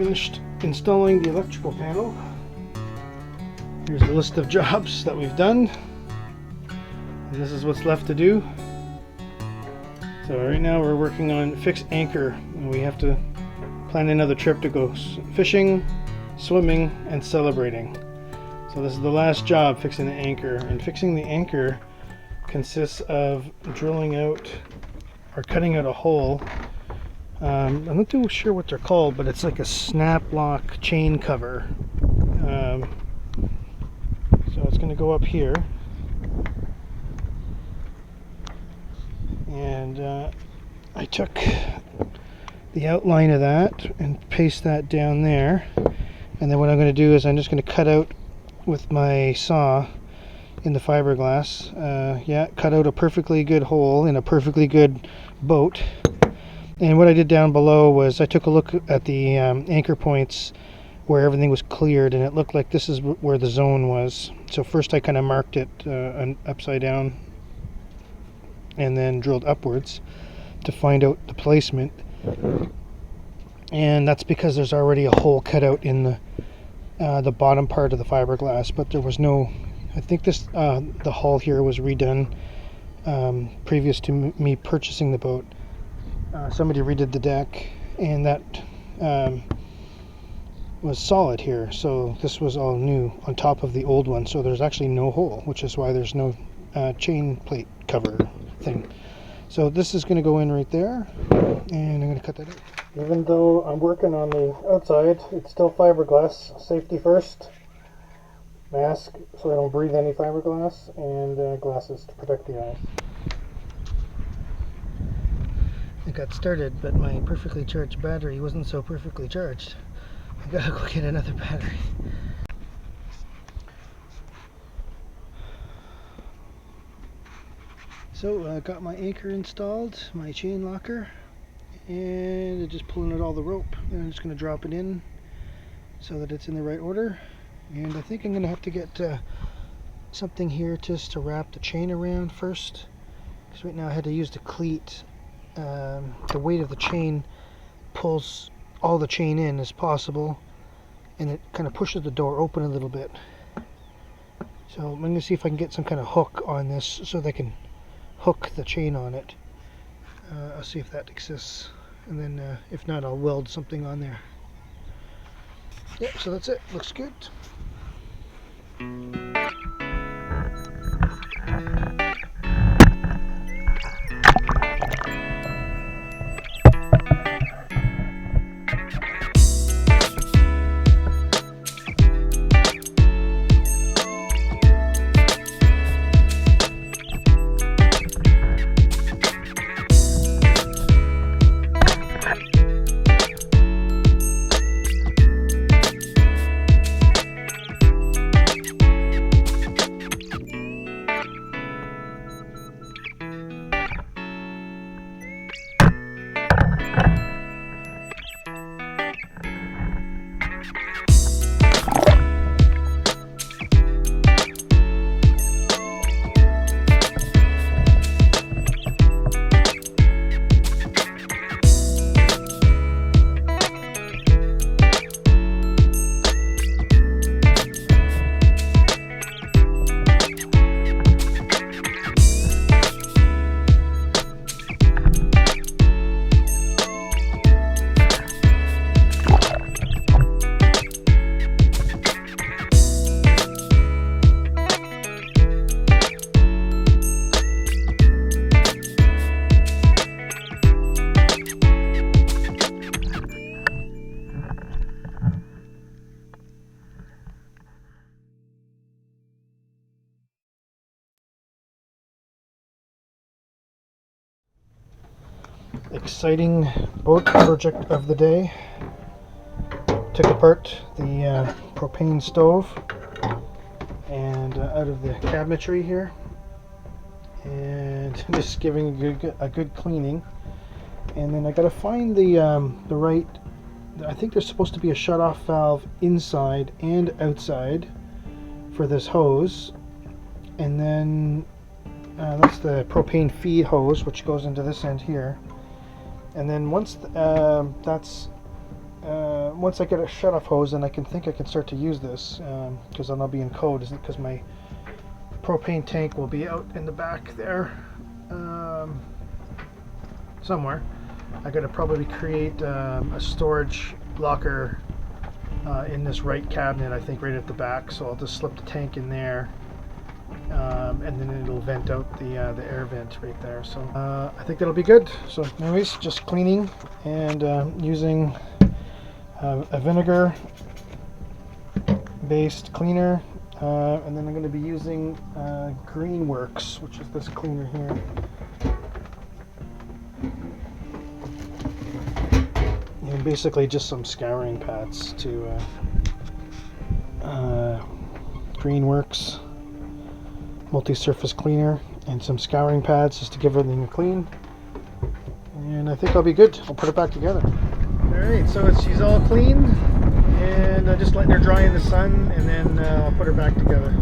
finished installing the electrical panel. Here's the list of jobs that we've done. And this is what's left to do. So right now we're working on fixed anchor, and we have to plan another trip to go fishing, swimming, and celebrating. So this is the last job, fixing the anchor. And fixing the anchor consists of drilling out or cutting out a hole. I'm not too sure what they're called, but it's like a snap lock chain cover. So it's going to go up here. And I took the outline of that and paste that down there. And then what I'm going to do is I'm just going to cut out with my saw in the fiberglass. Cut out a perfectly good hole in a perfectly good boat. And what I did down below was I took a look at the anchor points where everything was cleared, and it looked like this is where the zone was. So first I kind of marked it upside down and then drilled upwards to find out the placement. And that's because there's already a hole cut out in the bottom part of the fiberglass, but there was no, I think this the hull here was redone previous to me purchasing the boat. Somebody redid the deck, and that was solid here, so this was all new on top of the old one. So there's actually no hole, which is why there's no chain plate cover thing. So this is going to go in right there, and I'm going to cut that out. Even though I'm working on the outside, it's still fiberglass. Safety first. Mask so I don't breathe any fiberglass, and glasses to protect the eyes. I got started, but my perfectly charged battery wasn't so perfectly charged. I gotta go get another battery. So I got my anchor installed, my chain locker, and I'm just pulling out all the rope. And I'm just going to drop it in so that it's in the right order. And I think I'm going to have to get something here just to wrap the chain around first, because right now I had to use the cleat. The weight of the chain pulls all the chain in as possible, and it kind of pushes the door open a little bit. So I'm going to see if I can get some kind of hook on this so they can hook the chain on it. I'll see if that exists, and then if not, I'll weld something on there. Yep, so that's it. Looks good. Exciting boat project of the day. Took apart the propane stove and out of the cabinetry here, and just giving a good cleaning. And then I got to find the right. I think there's supposed to be a shut-off valve inside and outside for this hose, and then that's the propane feed hose, which goes into this end here. And then once that's once I get a shut-off hose, then I can start to use this, because then I'll be in code, because my propane tank will be out in the back there, somewhere. I gotta probably create a storage locker in this right cabinet, I think right at the back, so I'll just slip the tank in there, and then it'll vent out the air vent right there. So I think that'll be good. So anyways, just cleaning and using a vinegar based cleaner, and then I'm going to be using Greenworks, which is this cleaner here. And basically just some scouring pads to Greenworks multi-surface cleaner, and some scouring pads just to give everything a clean, and I think I'll be good. I'll put it back together. Alright, so she's all clean, and I'm just letting her dry in the sun, and then I'll put her back together.